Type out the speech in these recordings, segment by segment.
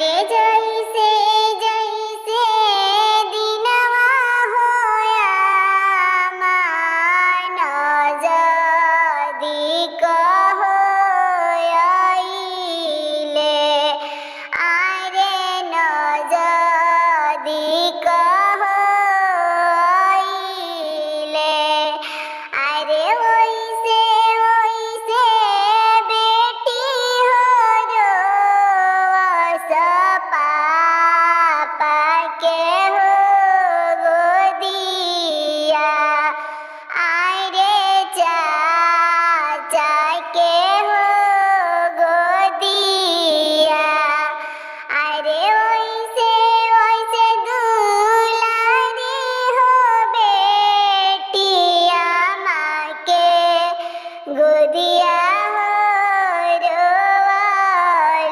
रे जैसे जैसे दिनवा होया मान जदी होइले आरे न जदी होइले अरे वैसे वैसे बेटी हो रो पापा के हो गोदिया अरे चाचा के हो गोदिया अरे वैसे वैसे दुलारी हो बेटिया माँ के गोदिया हो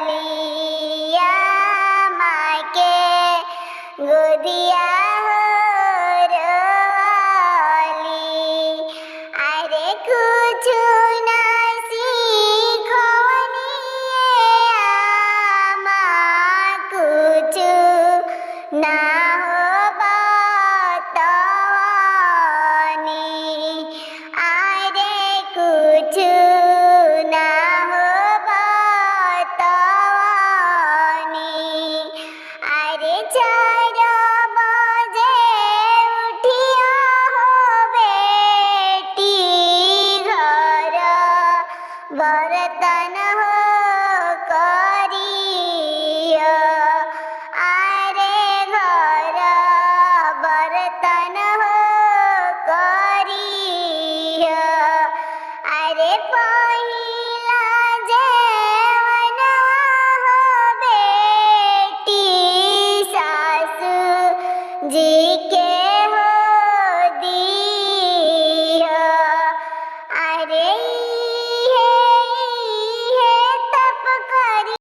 रोवलिया माँ के गोदिया